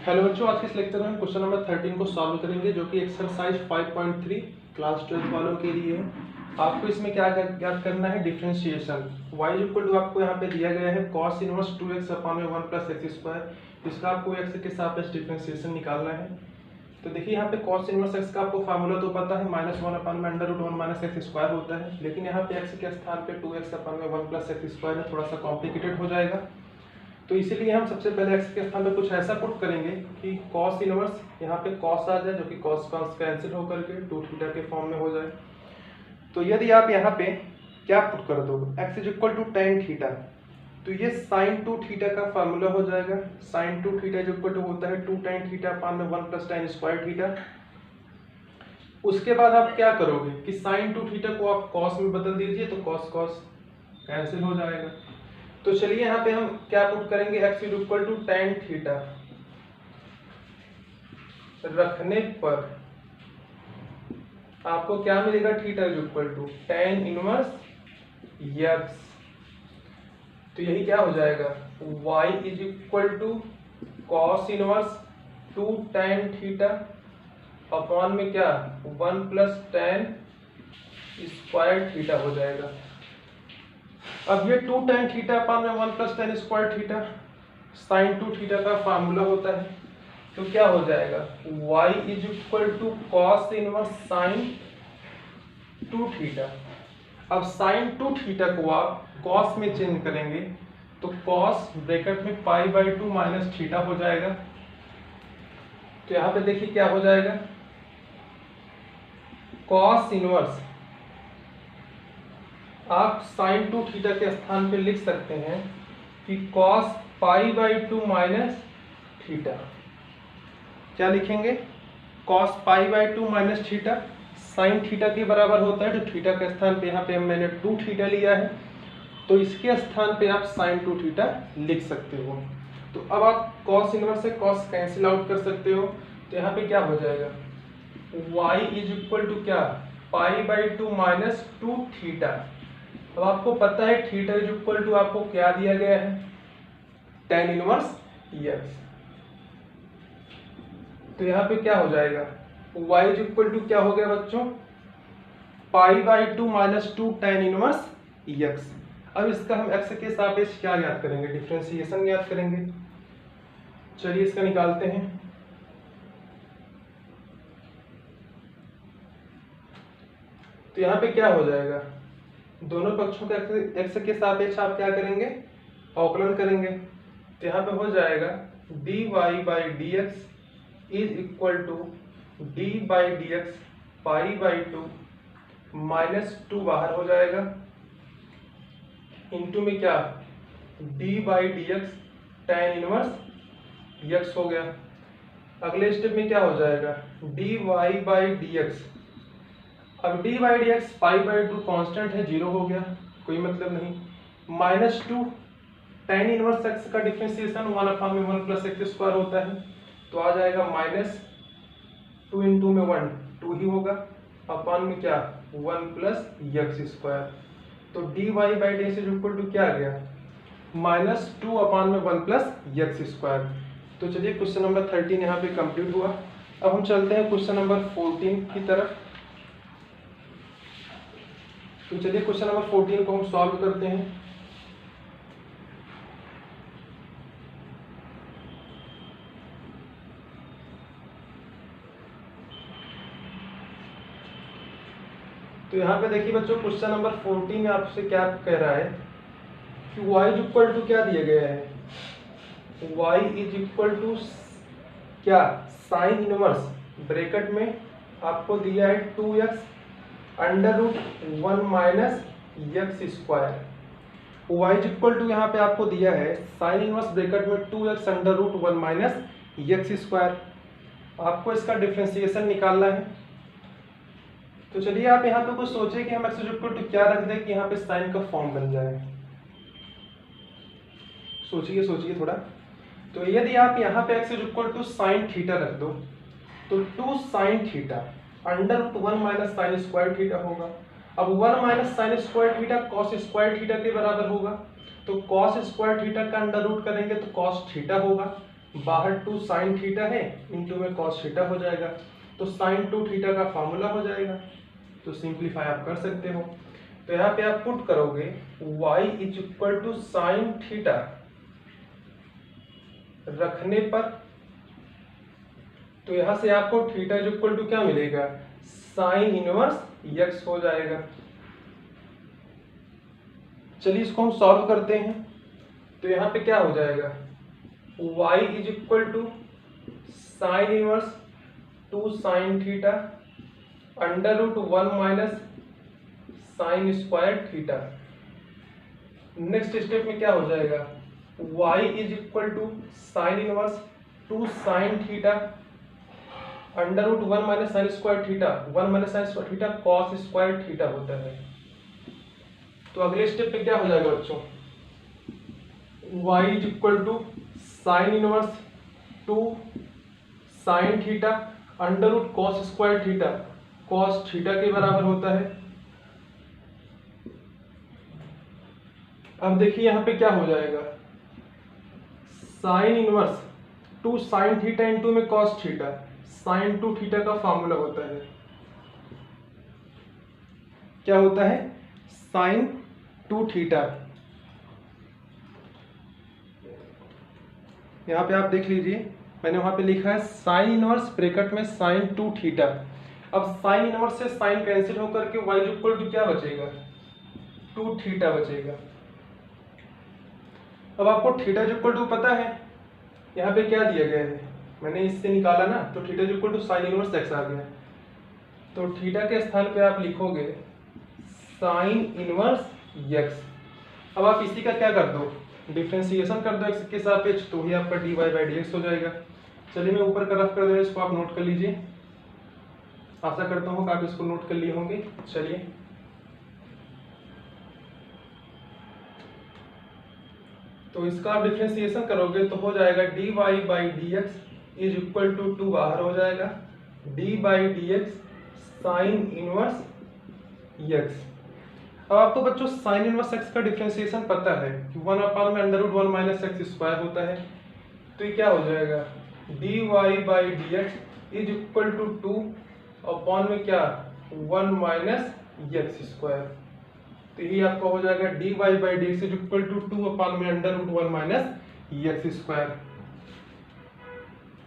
Hello बच्चों, आज के इस लेक्चर में हम क्वेश्चन नंबर 13 को सॉल्व करेंगे जो कि एक्सरसाइज 5.3 क्लास 12 वालों के लिए है। आपको इसमें क्या ज्ञात करना है, डिफरेंशिएशन। y इक्वल टू आपको यहाँ पे दिया गया है cos इनवर्स 2x अपान में 1 प्लस एक्स स्क्वायर। इसका आपको x के सापेक्ष डिफरेंशिएशन निकालना है। तो देखिए यहाँ पे cos इनवर्स x का आपको फार्मूला तो पता है, -1 अपान में √1 माइनस एक्स स्क्वायर होता है। लेकिन यहाँ पे x के स्थान पे 2x अपान में 1 प्लस एक्स स्क्वायर है, थोड़ा सा कॉम्प्लिकेटेड हो जाएगा। तो इसीलिए हम सबसे पहले x के स्थान पे कुछ ऐसा पुट करेंगे कि cos इनवर्स यहाँ पे cos आ जाए, जो कि cos कैंसिल होकर के 2 थीटा के फॉर्म में हो जाए। तो यदि आप यहाँ पे क्या पुट कर दो, x is equal to tan theta, तो ये sin 2 थीटा का फार्मूला हो जाएगा। sin 2 theta is equal to होता है 2 tan थीटा अपान में 1 प्लस tan स्क्वायर थीटा। उसके बाद आप क्या करोगे कि sin 2 थीटा को आप cos में बदल दीजिए, तो cos कैंसिल हो जाएगा। तो चलिए यहाँ पे हम क्या पुट करेंगे, x is equal to tan theta रखने पर आपको क्या मिलेगा, theta is equal to tan inverse x। तो यही क्या हो जाएगा, y is equal to cos inverse 2 tan theta upon में क्या 1 प्लस tan स्क्वायर थीटा हो जाएगा। अब ये 2 tan थीटा अपान में 1 plus tan square theta sin 2 theta का फार्मूला होता है। तो क्या हो जाएगा, y is equal to cos इनवर्स sin 2 थीटा। अब sin 2 थीटा को आप cos में चेंज करेंगे तो cos ब्रैकेट में π/2 माइनस थीटा हो जाएगा। तो यहाँ पे देखिए क्या हो जाएगा, cos इनवर्स आप sin 2 थीटा के स्थान पे लिख सकते हैं कि cos π/2 माइनस थीटा। क्या लिखेंगे, cos π/2 minus theta sin theta के बराबर होता है। तो थीटा के स्थान पे यहाँ पे मैंने 2 थीटा लिया है, तो इसके स्थान पे आप sin 2 थीटा लिख सकते हो। तो अब आप cos इनवर्स से cos कैंसिल आउट कर सकते हो। तो यहाँ पे क्या हो जाएगा, y इज इक्वल टू क्या π/2 माइनस 2 थीटा। अब आपको पता है थीटा इज इक्वल टू आपको क्या दिया गया है, tan इनवर्स x। तो यहाँ पे क्या हो जाएगा, y इज इक्वल टू क्या हो गया बच्चों, π/2 माइनस 2 tan इनवर्स x। अब इसका हम x के सापेक्ष क्या ज्ञात करेंगे, डिफरेंशिएशन ज्ञात करेंगे। चलिए इसका निकालते हैं। तो यहाँ पे क्या हो जाएगा, दोनों पक्षों का x के सापेक्ष आप क्या करेंगे, अवकलन करेंगे। तो यहाँ पे हो जाएगा dy/dx is equal to d/dx π/2 minus 2 बाहर हो जाएगा, इंटू में क्या d/dx tan इनवर्स x हो गया। अगले स्टेप में क्या हो जाएगा, dy/dx। अब d/dx π/2 कांस्टेंट है, 0 हो गया, कोई मतलब नहीं। -2 tan इनवर्स x का डिफरेंशिएशन 1 अपान में 1 प्लस एक्स स्क्वायर होता है। तो आ जाएगा -2 इंटू में 1 2 ही होगा, अपान में क्या 1 प्लस एक्स स्क्वायर। तो dy/dx इज इक्वल टू क्या आ गया, -2 अपान में 1 प्लस एक्स स्क्वायर। तो चलिए क्वेश्चन नंबर 13 यहाँ पे कंप्लीट हुआ। अब हम चलते हैं क्वेश्चन नंबर 14 की तरफ। तो चलिए क्वेश्चन नंबर 14 को हम सॉल्व करते हैं। तो यहाँ पे देखिए बच्चों, क्वेश्चन नंबर 14 में आपसे क्या कह रहा है कि y इज इक्वल टू क्या दिया गया है, y इज इक्वल टू क्या sin इनवर्स ब्रैकेट में आपको दिया है 2x √1 minus x square. y is equal to यहाँ पे आपको दिया है sin इनवर्स ब्रैकेट में 2x √1 माइनस एक्स स्क्वायर। आपको इसका डिफरेंशिएशन निकालना है। तो चलिए आप यहाँ पे कुछ सोचिए कि हम x इक्वल टू क्या रख दें कि यहाँ पे साइन का फॉर्म बन जाए। सोचिए थोड़ा। तो यदि आप यहाँ पे x equal to sine theta रख दो, तो 2 sine theta √1 minus sine square theta होगा। अब 1 minus sine square theta cos square theta के बराबर होगा। तो कॉस स्क्वायर थीटा का अंडर रूट करेंगे तो कॉस थीटा होगा। बाहर 2 साइन थीटा है, इंटू में कॉस थीटा हो जाएगा, तो साइन 2 थीटा का फॉर्मूला हो जाएगा। तो सिंप्लीफाई आप कर सकते हो। तो यहाँ पे आप पुट करोगे y is equal to sine theta रखने पर, तो यहां से आपको थीटा इज इक्वल टू क्या मिलेगा, साइन इनवर्स x हो जाएगा। चलिए इसको हम सॉल्व करते हैं। तो यहाँ पे क्या हो जाएगा, y is equal to sine inverse 2 sine theta under root 1 minus sine square theta. Next step में क्या हो जाएगा, y is equal to sine inverse 2 sine theta under root 1 minus sine square theta, 1 minus sine square theta cos square theta होता है। तो अगले step पे क्या हो जाएगा बच्चों, y is equal to sine inverse 2 sine theta under root cos square theta, cos theta के बराबर होता है। अब देखिए यहाँ पे क्या हो जाएगा, sign inverse 2 sine theta into में कॉस थीटा, साइन 2 थीटा का फॉर्मूला होता है, क्या होता है, साइन 2 थीटा। यहाँ पे आप देख लीजिए, मैंने वहां पे लिखा है साइन इनवर्स ब्रैकेट में साइन 2 थीटा। अब साइन इनवर्स से साइन कैंसिल होकर के y इक्वल टू क्या बचेगा, 2 थीटा बचेगा। अब आपको थीटा इक्वल टू पता है, यहाँ पे क्या दिया गया है, मैंने इससे निकाला ना, तो theta equal to sine inverse x आ गया। तो थीटा के स्थान पे आप लिखोगे साइन इनवर्स x। अब आप इसी का क्या कर दो, डिफरेंशिएशन कर दो x के सापेक्ष, तो ही आपका dy बाई dx हो जाएगा। चलिए मैं ऊपर का रफ कर दे रहा हूं, इसको आप नोट कर लीजिए। आशा करता हूँ कि आप इसको नोट कर लिए होंगे। चलिए तो इसका आप डिफरेंशिएशन करोगे तो हो जाएगा dy by dx is equal to 2 बाहर हो जाएगा, d by dx sine inverse x। अब आपको बच्चों साइन इनवर्स x का डिफरेंशिएशन पता है कि 1 अपान में under root 1 minus x square होता है। तो ये क्या हो जाएगा, dy by dx is equal to 2 upon में क्या 1 माइनस एक्स स्क्वायर। तो यही आपका हो जाएगा dy by dx is equal to 2 upon में under root 1 minus x square.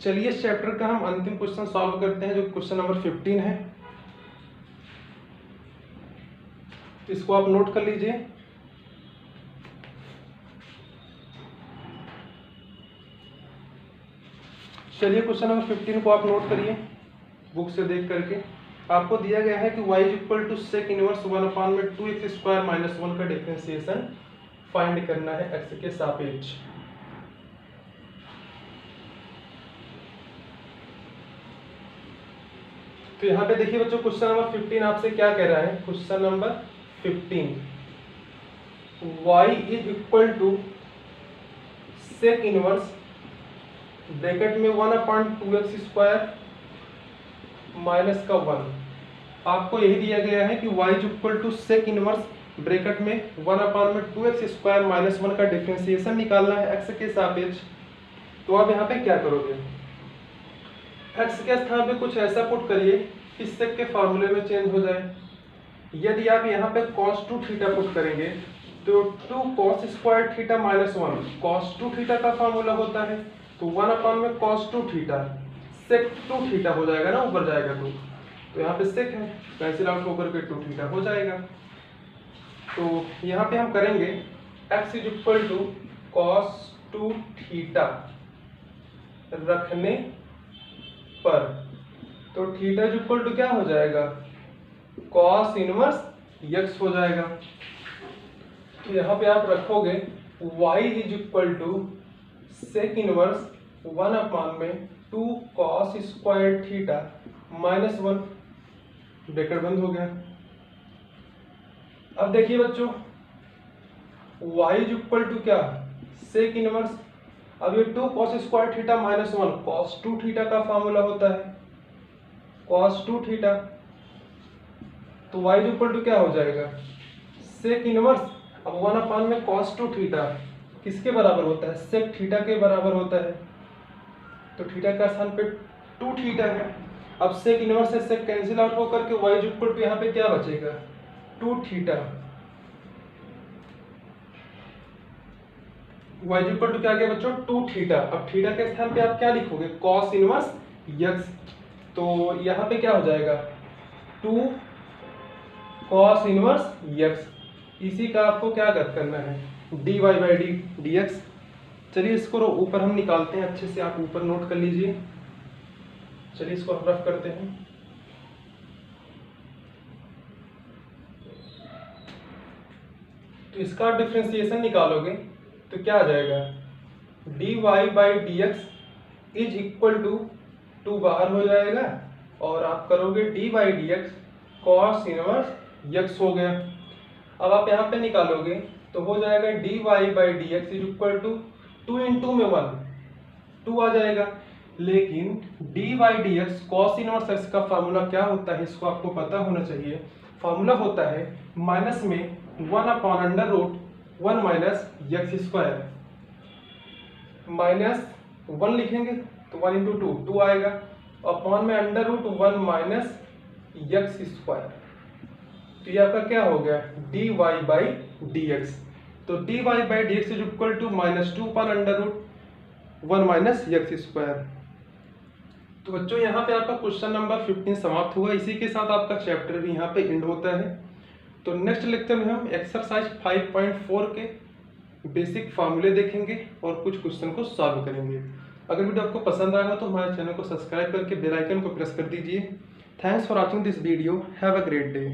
चलिए इस चैप्टर का हम अंतिम क्वेश्चन सॉल्व करते हैं, जो क्वेश्चन नंबर 15 है। इसको आप नोट कर लीजिए। चलिए क्वेश्चन नंबर 15 को आप नोट करिए बुक से देख करके। आपको दिया गया है कि y is equal to sec inverse 1 upon में 2x स्क्वायर माइनस 1 का डिफरेंशिएशन फाइंड करना है x के सापेक्ष। तो यहाँ पे देखिए बच्चों, क्वेश्चन नंबर 15 आपसे क्या कह रहा है, question number 15 y is equal to sec inverse bracket में 1 अपॉन 2x स्क्वायर माइनस का 1। आपको यही दिया गया है कि y is equal to sec inverse bracket में 1 अपॉन में 2x स्क्वायर माइनस 1 का डिफरेंशिएशन निकालना है x के सापेक्ष। तो आप यहाँ पे क्या करोगे, x के स्थान पे कुछ ऐसा पुट करिए कि सेक के फॉर्मूले में चेंज हो जाए। यदि आप यहाँ पे cos 2 थीटा पुट करेंगे तो 2 cos square theta minus 1 cos 2 theta का फॉर्मूला होता है, तो 1 अपॉन में cos 2 थीटा सेक 2 थीटा हो जाएगा ना, ऊपर जाएगा तो यहाँ पे सेक है, कैंसिल आउट होकर के 2 थीटा हो जाएगा। तो यहाँ पे हम करेंगे x is equal to cos 2 theta रखने पर, तो थीटा इज इक्वल टू क्या हो जाएगा, cos इनवर्स x हो जाएगा। तो यहाँ पे आप रखोगे y is equal to sec inverse 1 upon में 2 cos square theta minus 1, bracket बंद हो गया। अब देखिए बच्चों, y इज इक्वल टू क्या, सेक इनवर्स, अब ये 2 cos square theta minus 1 cos 2 theta का फॉर्मूला होता है, cos 2 थीटा। तो y इज इक्वल टू क्या हो जाएगा, सेक इनवर्स, अब 1 अपॉन में cos 2 थीटा किसके बराबर होता है, सेक थीटा के बराबर होता है। तो थीटा का स्थान पे 2 थीटा है। अब सेक इनवर्स से सेक कैंसिल आउट होकर के y इक्वल टू यहाँ पे क्या बचेगा 2 थीटा। y इक्वल टू क्या गया बच्चों 2 थीटा। अब थीटा के स्थान पे आप क्या लिखोगे cos इनवर्स x। तो यहाँ पे क्या हो जाएगा 2 cos इनवर्स x। इसी का आपको क्या करना है dy बाई dx। चलिए इसको ऊपर हम निकालते हैं, अच्छे से आप ऊपर नोट कर लीजिए। चलिए इसको हम रफ करते हैं। तो इसका डिफरेंशिएशन निकालोगे तो क्या आ जाएगा dy by dx is equal to 2 बाहर हो जाएगा और आप करोगे d by dx cos inverse x हो गया। अब आप यहाँ पे निकालोगे तो हो जाएगा dy by dx is equal to 2 into में 1 2 आ जाएगा। लेकिन dy by dx cos inverse x का फार्मूला क्या होता है इसको आपको पता होना चाहिए। फार्मूला होता है माइनस में 1 upon under root 1 minus x square. Minus 1 लिखेंगे तो 1 इंटू 2 आएगा, अपॉन में under root 1 minus x square. तो ये आपका क्या हो गया dy बाई dx। तो dy by dx is equal to -2 upon under root 1 minus x square. तो बच्चों यहाँ पे आपका क्वेश्चन नंबर 15 समाप्त हुआ। इसी के साथ आपका चैप्टर भी यहाँ पे एंड होता है। तो नेक्स्ट लेक्चर में हम एक्सरसाइज 5.4 के बेसिक फार्मूले देखेंगे और कुछ क्वेश्चन को सॉल्व करेंगे। अगर वीडियो आपको पसंद आएगा तो हमारे चैनल को सब्सक्राइब करके बेल आइकन को प्रेस कर दीजिए। Thanks for watching this video. Have a great day.